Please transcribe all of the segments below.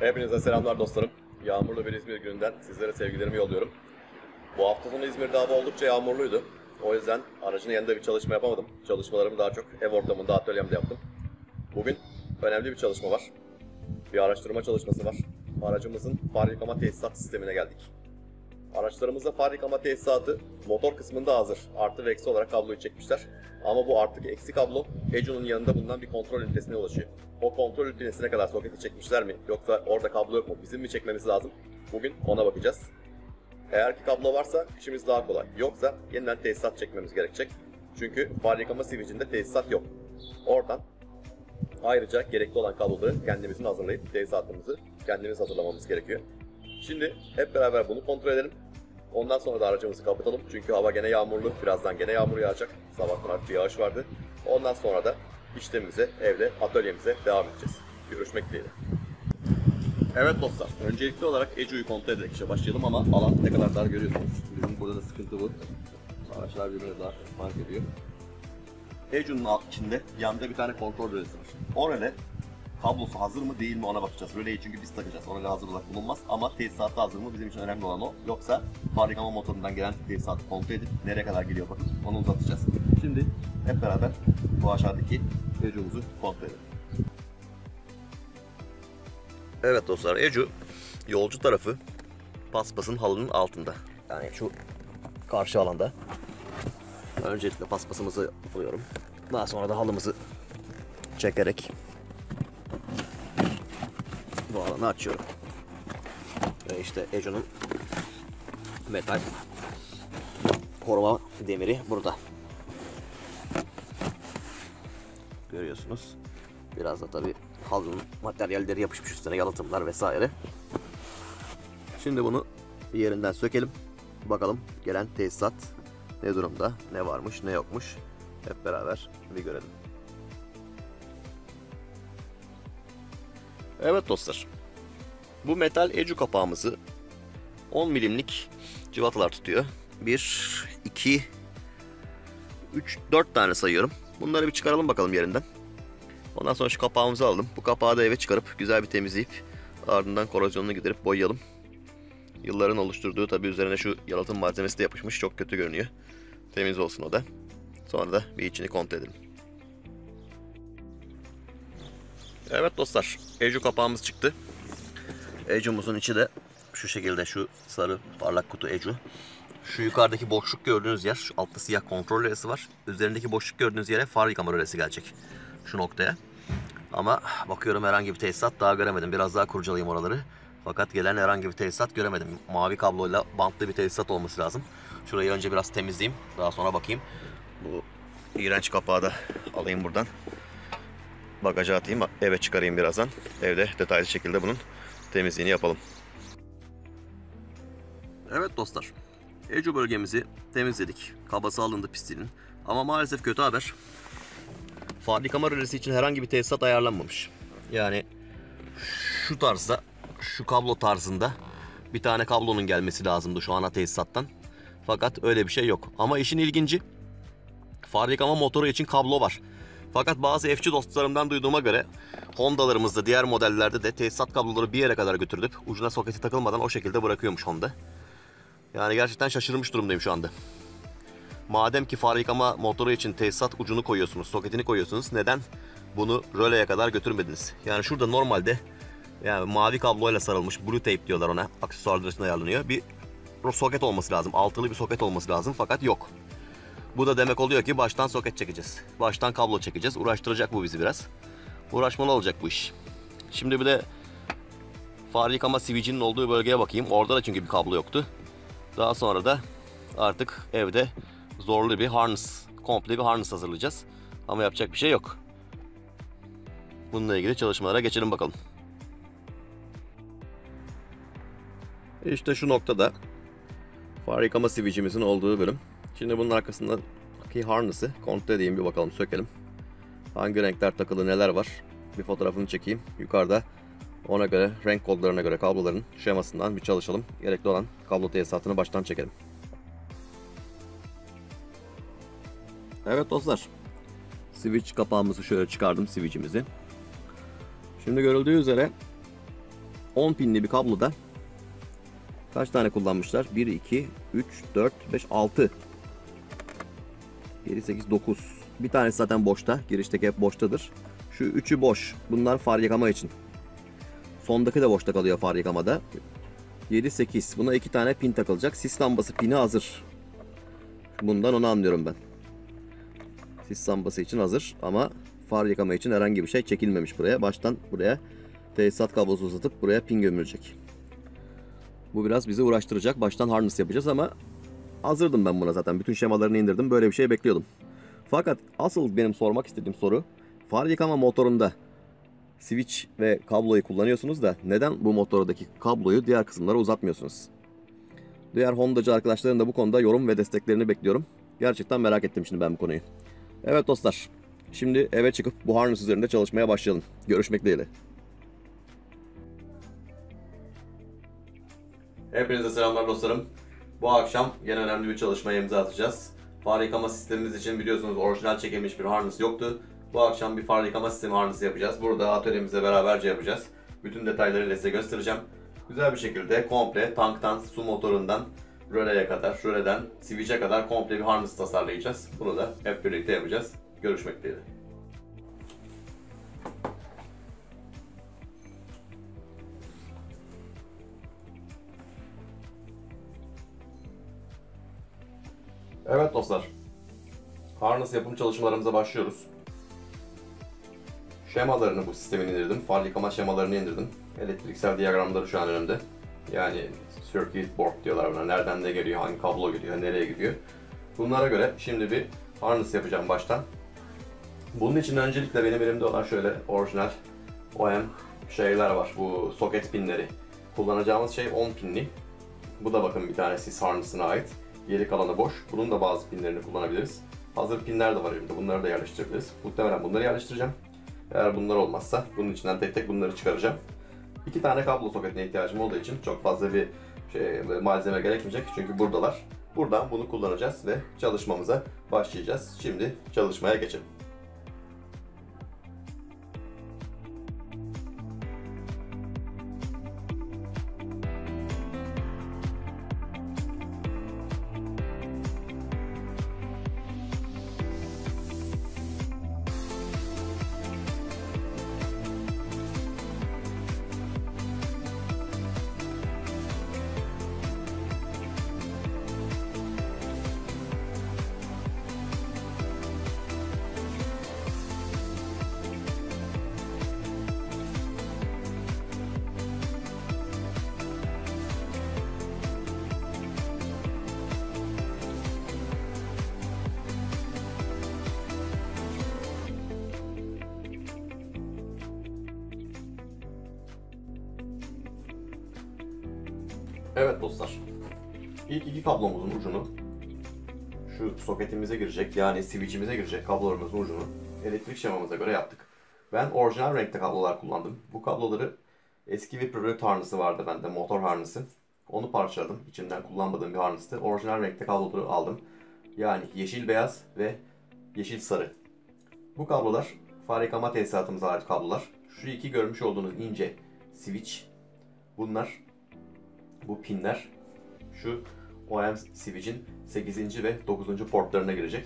Hepinize selamlar dostlarım. Yağmurlu bir İzmir gününden sizlere sevgilerimi yolluyorum. Bu hafta sonu İzmir'de hava oldukça yağmurluydu. O yüzden aracın yanında bir çalışma yapamadım. Çalışmalarımı daha çok ev ortamında, atölyemde yaptım. Bugün önemli bir çalışma var. Bir araştırma çalışması var. Aracımızın far yıkama tesisat sistemine geldik. Araçlarımızda far yıkama tesisatı motor kısmında hazır. Artı ve eksi olarak kabloyu çekmişler. Ama bu artık eksi kablo ECU'nun yanında bulunan bir kontrol ünitesine ulaşıyor. O kontrol ünitesine kadar soketi çekmişler mi? Yoksa orada kablo yok mu? Bizim mi çekmemiz lazım? Bugün ona bakacağız. Eğer ki kablo varsa işimiz daha kolay. Yoksa yeniden tesisat çekmemiz gerekecek. Çünkü far yıkama switch'inde tesisat yok. Oradan ayrıca gerekli olan kabloları kendimizin hazırlayıp tesisatımızı kendimiz hazırlamamız gerekiyor. Şimdi hep beraber bunu kontrol edelim. Ondan sonra da aracımızı kapatalım. Çünkü hava gene yağmurlu. Birazdan gene yağmur yağacak. Sabahtan artık bir yağış vardı. Ondan sonra da işlemimize, evde, atölyemize devam edeceğiz. Görüşmek dileğiyle. Evet dostlar, öncelikli olarak ECU'yu kontrol ederek işe başlayalım ama alan ne kadar dar görüyorsunuz. Bizim burada da sıkıntı bu. Araçlar birbirine daha fark ediyor. ECU'nun içinde yanında bir tane kontrol rölesi var. O röle kablosu hazır mı değil mi ona bakacağız. Röleyi çünkü biz takacağız. O röle hazır olarak bulunmaz ama tesisatı hazır mı bizim için önemli olan o. Yoksa far yıkama motorundan gelen tesisatı kontrol edip nereye kadar geliyor bakın onu uzatacağız. Şimdi hep beraber bu aşağıdaki ECU'muzu kontrol edelim. Evet dostlar, ECU yolcu tarafı paspasın halının altında. Yani şu karşı alanda. Öncelikle paspasımızı buluyorum. Daha sonra da halımızı çekerek bu alanı açıyorum. Ve işte ECU'nun metal koruma demiri burada. Görüyorsunuz. Biraz da tabii halının materyalleri yapışmış üstüne, yalıtımlar vesaire. Şimdi bunu yerinden sökelim. Bakalım gelen tesisat ne durumda, ne varmış, ne yokmuş. Hep beraber bir görelim. Evet dostlar. Bu metal ECU kapağımızı 10 milimlik cıvatalar tutuyor. 1, 2, 3, 4 tane sayıyorum. Bunları bir çıkaralım bakalım yerinden. Ondan sonra şu kapağımızı alalım. Bu kapağı da eve çıkarıp güzel bir temizleyip ardından korozyonunu giderip boyayalım. Yılların oluşturduğu tabi üzerine şu yalıtım malzemesi de yapışmış. Çok kötü görünüyor. Temiz olsun o da. Sonra da bir içini kontrol edelim. Evet dostlar. ECU kapağımız çıktı. ECU'muzun içi de şu şekilde, şu sarı parlak kutu ECU. Şu yukarıdaki boşluk gördüğünüz yer, şu altta siyah kontrol rölesi var. Üzerindeki boşluk gördüğünüz yere far yıkama rölesi gelecek. Şu noktaya. Ama bakıyorum herhangi bir tesisat daha göremedim. Biraz daha kurcalayayım oraları. Fakat gelen herhangi bir tesisat göremedim. Mavi kabloyla bantlı bir tesisat olması lazım. Şurayı önce biraz temizleyeyim. Daha sonra bakayım. Bu iğrenç kapağı da alayım buradan. Bagaja atayım. Eve çıkarayım birazdan. Evde detaylı şekilde bunun temizliğini yapalım. Evet dostlar. ECU bölgemizi temizledik. Kabası alındı pistinin. Ama maalesef kötü haber. Far yıkama rölesi için herhangi bir tesisat ayarlanmamış. Yani şu tarzda, şu kablo tarzında bir tane kablonun gelmesi lazımdı şu ana tesisattan. Fakat öyle bir şey yok. Ama işin ilginci, far yıkama motoru için kablo var. Fakat bazı F'çi dostlarımdan duyduğuma göre Honda'larımızda, diğer modellerde de tesisat kabloları bir yere kadar götürülüp ucuna soketi takılmadan o şekilde bırakıyormuş Honda. Yani gerçekten şaşırmış durumdayım şu anda. Madem ki far yıkama motoru için tesisat ucunu koyuyorsunuz, soketini koyuyorsunuz, neden bunu röleye kadar götürmediniz? Yani şurada normalde yani mavi kabloyla sarılmış, blue tape diyorlar ona, aksesuarlar için ayarlanıyor. Bir soket olması lazım, altılı bir soket olması lazım fakat yok. Bu da demek oluyor ki baştan soket çekeceğiz. Baştan kablo çekeceğiz. Uğraştıracak bu bizi biraz. Uğraşmalı olacak bu iş. Şimdi bir de far yıkama switch'inin olduğu bölgeye bakayım. Orada da çünkü bir kablo yoktu. Daha sonra da artık evde zorlu bir harness, komple bir harness hazırlayacağız. Ama yapacak bir şey yok. Bununla ilgili çalışmalara geçelim bakalım. İşte şu noktada far yıkama switch'imizin olduğu bölüm. Şimdi bunun arkasındaki harness'ı kontrol edeyim, bir bakalım, sökelim. Hangi renkler takılı, neler var? Bir fotoğrafını çekeyim. Yukarıda ona göre, renk kodlarına göre kabloların şemasından bir çalışalım. Gerekli olan kablo tesisatını baştan çekelim. Evet dostlar. Switch kapağımızı şöyle çıkardım, switch'imizi. Şimdi görüldüğü üzere 10 pinli bir kabloda kaç tane kullanmışlar? 1, 2, 3, 4, 5, 6. 7, 8, 9. Bir tanesi zaten boşta. Girişteki hep boştadır. Şu üçü boş. Bunlar far yakama için. Sondaki de boşta kalıyor far yakamada. 7, 8. Buna 2 tane pin takılacak. Sis lambası pini hazır. Bundan onu anlıyorum ben. Sis lambası için hazır ama far yakama için herhangi bir şey çekilmemiş buraya. Baştan buraya tesisat kablosu uzatıp buraya pin gömülecek. Bu biraz bizi uğraştıracak. Baştan harness yapacağız ama hazırdım ben buna zaten. Bütün şemalarını indirdim. Böyle bir şey bekliyordum. Fakat asıl benim sormak istediğim soru, far yıkama motorunda switch ve kabloyu kullanıyorsunuz da neden bu motordaki kabloyu diğer kısımlara uzatmıyorsunuz? Diğer Honda'cı arkadaşların da bu konuda yorum ve desteklerini bekliyorum. Gerçekten merak ettim şimdi ben bu konuyu. Evet dostlar, şimdi eve çıkıp bu harness üzerinde çalışmaya başlayalım. Görüşmek dileğiyle. Hepinize selamlar dostlarım. Bu akşam yine önemli bir çalışmaya imza atacağız. Far yıkama sistemimiz için biliyorsunuz orijinal çekilmiş bir harness yoktu. Bu akşam bir far yıkama sistemi harness yapacağız. Burada atölyemizle beraberce yapacağız. Bütün detaylarıyla size göstereceğim. Güzel bir şekilde komple tanktan, su motorundan, röleye kadar, röleden switch'e kadar komple bir harness tasarlayacağız. Bunu da hep birlikte yapacağız. Görüşmek dileğiyle. Evet dostlar, harness yapım çalışmalarımıza başlıyoruz. Şemalarını bu sistemin indirdim. Far yıkama şemalarını indirdim. Elektriksel diyagramları şu an önümde. Yani circuit board diyorlar buna. Nereden ne geliyor, hangi kablo gidiyor, nereye gidiyor. Bunlara göre şimdi bir harness yapacağım baştan. Bunun için öncelikle benim elimde olan şöyle orijinal OM şeyler var. Bu soket pinleri. Kullanacağımız şey 10 pinli. Bu da bakın bir tanesi harness'ına ait. Geri kalanı boş. Bunun da bazı pinlerini kullanabiliriz. Hazır pinler de var elimde. Bunları da yerleştirebiliriz. Muhtemelen bunları yerleştireceğim. Eğer bunlar olmazsa bunun içinden tek tek bunları çıkaracağım. 2 tane kablo soketine ihtiyacım olduğu için çok fazla bir malzeme gerekmeyecek. Çünkü buradalar. Buradan bunu kullanacağız ve çalışmamıza başlayacağız. Şimdi çalışmaya geçelim. Evet dostlar, ilk iki kablomuzun ucunu şu soketimize girecek, yani switch'imize girecek kablolarımızın ucunu elektrik şemamıza göre yaptık. Ben orijinal renkte kablolar kullandım. Bu kabloları eski bir Prelude harness'ı vardı bende, motor harness'ı. Onu parçaladım. İçinden kullanmadığım bir harness'tı. Orijinal renkte kabloları aldım. Yani yeşil beyaz ve yeşil sarı. Bu kablolar far yıkama tesisatımıza ait kablolar. Şu iki görmüş olduğunuz ince switch, bunlar, bu pinler şu OM switch'in 8. ve 9. portlarına girecek.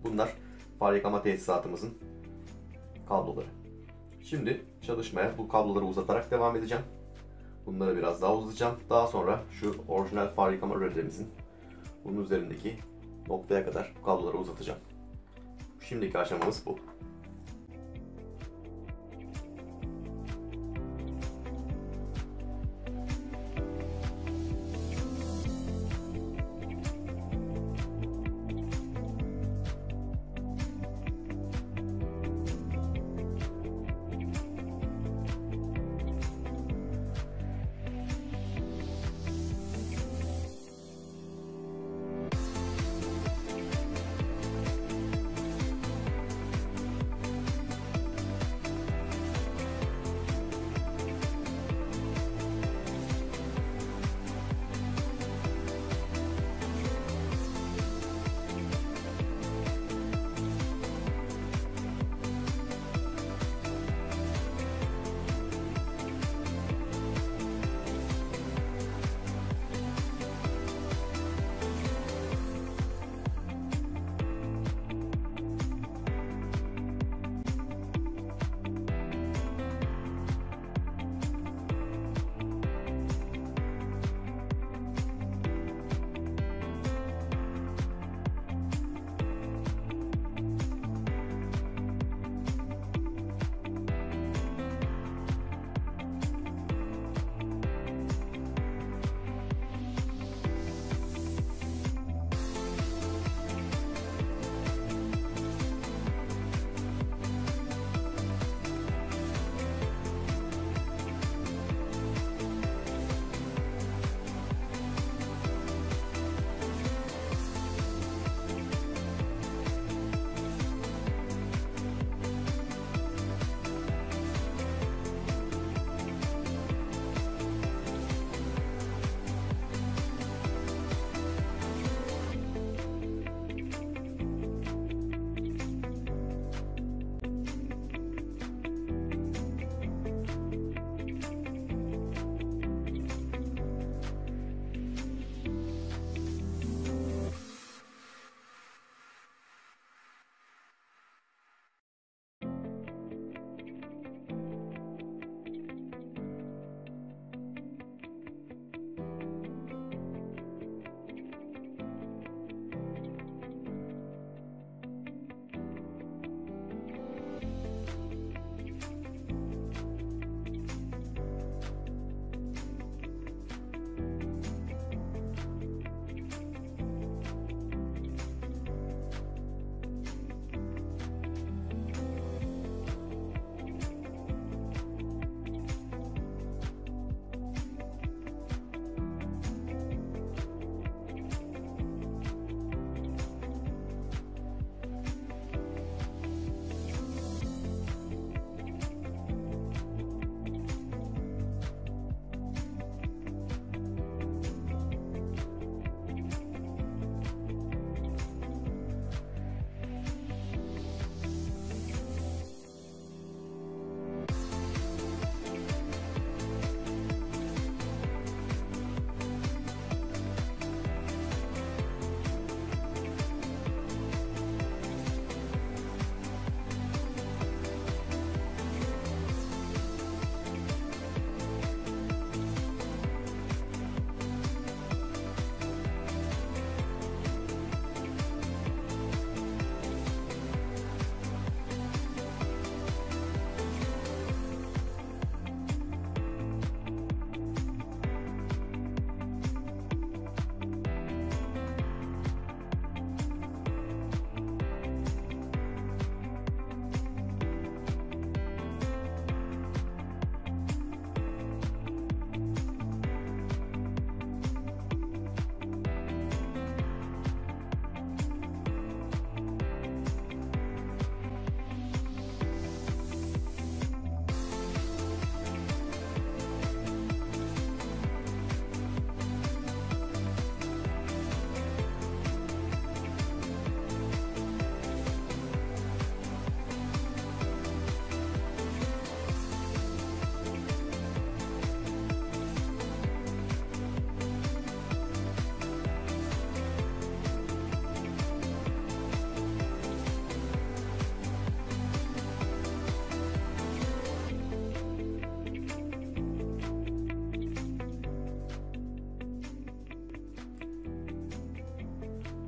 Bunlar far yıkama tesisatımızın kabloları. Şimdi çalışmaya bu kabloları uzatarak devam edeceğim. Bunları biraz daha uzatacağım. Daha sonra şu orijinal far yıkama rölemizin bunun üzerindeki noktaya kadar bu kabloları uzatacağım. Şimdiki aşamamız bu.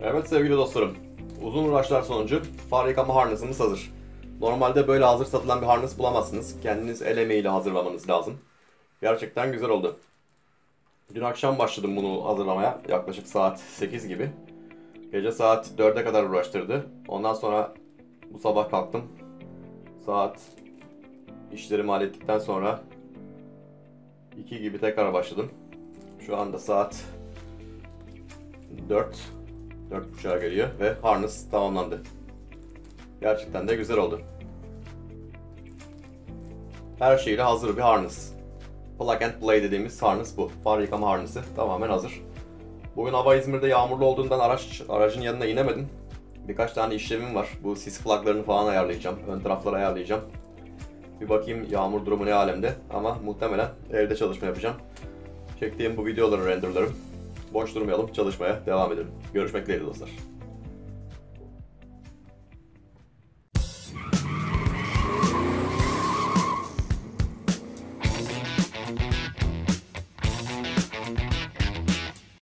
Evet sevgili dostlarım, uzun uğraşlar sonucu far yıkama harnesimiz hazır. Normalde böyle hazır satılan bir harness bulamazsınız. Kendiniz el emeğiyle hazırlamanız lazım. Gerçekten güzel oldu. Dün akşam başladım bunu hazırlamaya. Yaklaşık saat 8 gibi. Gece saat 4'e kadar uğraştırdı. Ondan sonra bu sabah kalktım. Saat işlerimi hallettikten sonra 2 gibi tekrar başladım. Şu anda saat 4. 4.30'a geliyor ve harness tamamlandı. Gerçekten de güzel oldu. Her şeyle hazır bir harness. Plug and play dediğimiz harness bu. Far yıkama harnesi tamamen hazır. Bugün hava İzmir'de yağmurlu olduğundan aracın yanına inemedim. Birkaç tane işlemim var. Bu sis plaklarını falan ayarlayacağım. Ön tarafları ayarlayacağım. Bir bakayım yağmur durumu ne alemde. Ama muhtemelen evde çalışma yapacağım. Çektiğim bu videoları renderlarım. Boş durmayalım, çalışmaya devam edelim. Görüşmek dileğiyle dostlar.